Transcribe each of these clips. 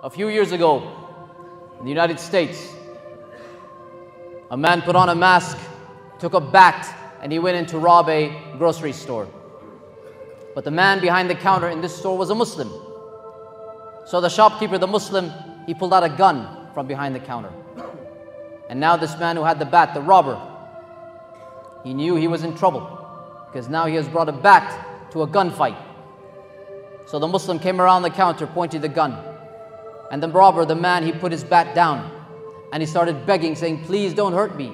A few years ago, in the United States, a man put on a mask, took a bat, and he went in to rob a grocery store. But the man behind the counter in this store was a Muslim. So the shopkeeper, the Muslim, he pulled out a gun from behind the counter. And now this man who had the bat, the robber, he knew he was in trouble because now he has brought a bat to a gunfight. So the Muslim came around the counter, pointed the gun. And the robber, the man, he put his bat down and he started begging, saying, "Please don't hurt me.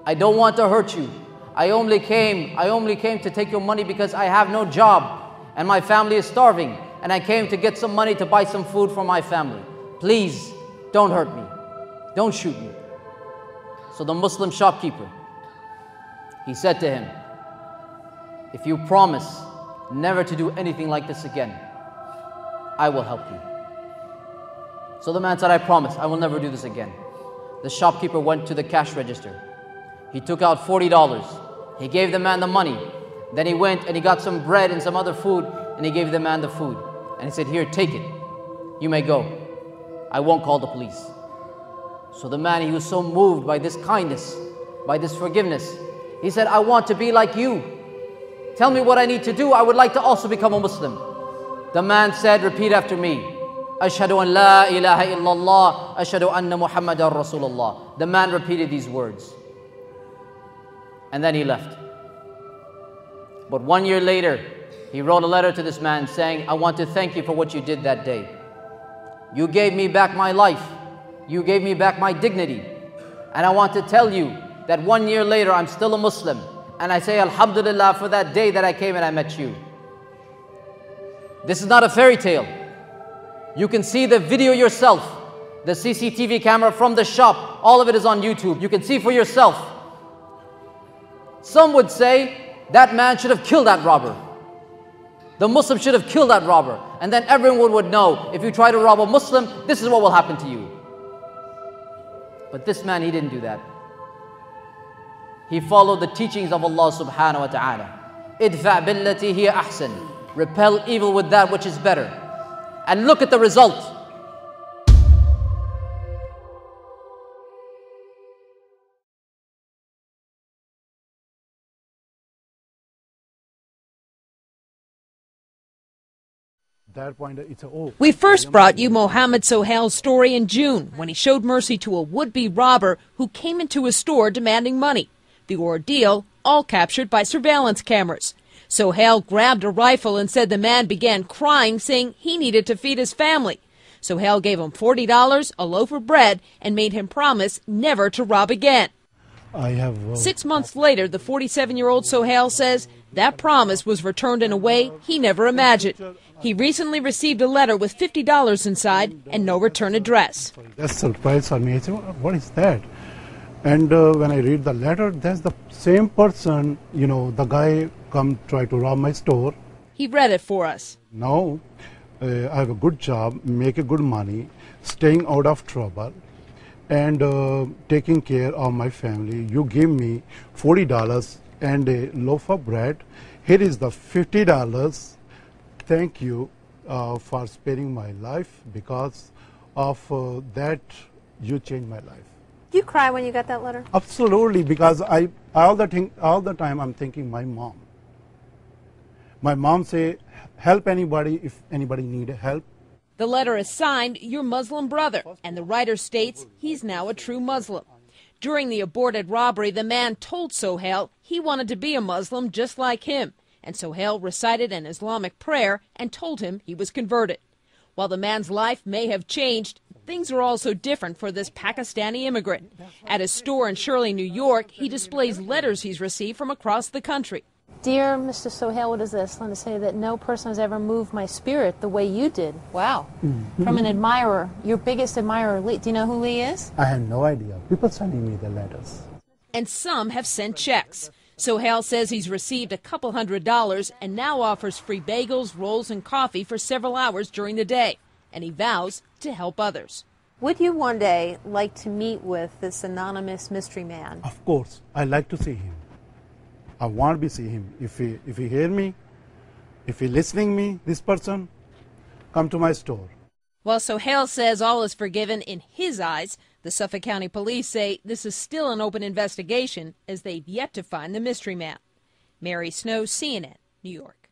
I don't want to hurt you. I only came to take your money because I have no job and my family is starving and I came to get some money to buy some food for my family. Please don't hurt me. Don't shoot me." So the Muslim shopkeeper, he said to him, "If you promise never to do anything like this again, I will help you." So the man said, "I promise, I will never do this again." The shopkeeper went to the cash register. He took out $40. He gave the man the money. Then he went and he got some bread and some other food and he gave the man the food. And he said, "Here, take it. You may go. I won't call the police." So the man, he was so moved by this kindness, by this forgiveness. He said, "I want to be like you. Tell me what I need to do. I would like to also become a Muslim." The man said, "Repeat after me. Ashhadu an la ilaha illallah, ashhadu anna Muhammadan Rasulullah." The man repeated these words. And then he left. But 1 year later, he wrote a letter to this man saying, "I want to thank you for what you did that day. You gave me back my life. You gave me back my dignity. And I want to tell you that 1 year later, I'm still a Muslim. And I say Alhamdulillah for that day that I came and I met you." This is not a fairy tale. You can see the video yourself. The CCTV camera from the shop, all of it is on YouTube. You can see for yourself. Some would say that man should have killed that robber. The Muslim should have killed that robber. And then everyone would know, if you try to rob a Muslim, this is what will happen to you. But this man, he didn't do that. He followed the teachings of Allah subhanahu wa ta'ala. Idfa' billati hiya ahsan. Repel evil with that which is better. And look at the result. We first brought you Mohammed Sohail's story in June when he showed mercy to a would-be robber who came into his store demanding money. The ordeal, all captured by surveillance cameras. Sohail grabbed a rifle and said the man began crying, saying he needed to feed his family. Sohail gave him $40, a loaf of bread, and made him promise never to rob again. 6 months later, the 47-year-old Sohail says that promise was returned in a way he never imagined. He recently received a letter with $50 inside and no return address. That's surprise for me. I said, "What is that?" And when I read the letter, that's the same person, the guy come try to rob my store. He read it for us. Now, I have a good job, make a good money, staying out of trouble, and taking care of my family. You give me $40 and a loaf of bread. Here is the $50. Thank you for sparing my life. Because of that, you changed my life. Did you cry when you got that letter? Absolutely, because all the time I'm thinking my mom. My mom say, help anybody if anybody need help. The letter is signed, "Your Muslim brother," and the writer states he's now a true Muslim. During the aborted robbery, the man told Sohail he wanted to be a Muslim just like him, and Sohail recited an Islamic prayer and told him he was converted. While the man's life may have changed, things are also different for this Pakistani immigrant. At his store in Shirley, New York, he displays letters he's received from across the country. Dear Mr. Sohail, what is this? Let me say that no person has ever moved my spirit the way you did. Wow. From an admirer, your biggest admirer, Lee. Do you know who Lee is? I have no idea. People sending me the letters. And some have sent checks. Sohail says he's received a couple $100 and now offers free bagels, rolls, and coffee for several hours during the day. And he vows to help others. Would you one day like to meet with this anonymous mystery man? Of course. I like to see him. I want to see him. If he hear me, if he listening me, this person, come to my store. While Sohail says all is forgiven in his eyes, the Suffolk County Police say this is still an open investigation as they've yet to find the mystery man. Mary Snow, CNN, New York.